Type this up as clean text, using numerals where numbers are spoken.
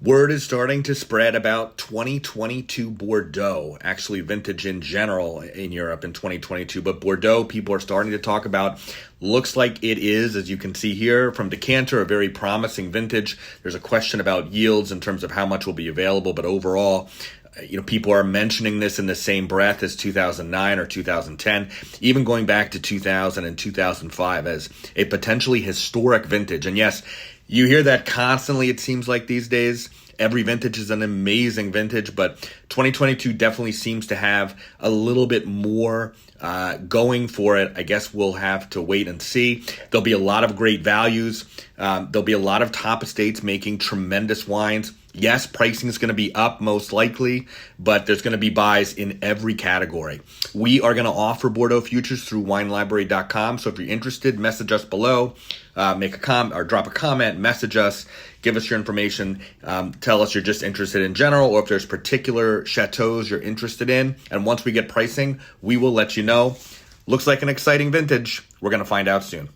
Word is starting to spread about 2022 Bordeaux, actually vintage in general in Europe in 2022, but Bordeaux people are starting to talk about. Looks like it is, as you can see here from Decanter, a very promising vintage. There's a question about yields in terms of how much will be available, but overall, people are mentioning this in the same breath as 2009 or 2010, even going back to 2000 and 2005 as a potentially historic vintage. And yes, you hear that constantly, it seems like these days. Every vintage is an amazing vintage, but 2022 definitely seems to have a little bit more going for it. I guess we'll have to wait and see. There'll be a lot of great values. There'll be a lot of top estates making tremendous wines. Yes, pricing is going to be up most likely, but there's going to be buys in every category. We are going to offer Bordeaux futures through winelibrary.com. So if you're interested, message us below, make a comment or drop a comment, message us, give us your information, tell us you're just interested in general, or if there's particular chateaus you're interested in. And once we get pricing, we will let you know. Looks like an exciting vintage. We're going to find out soon.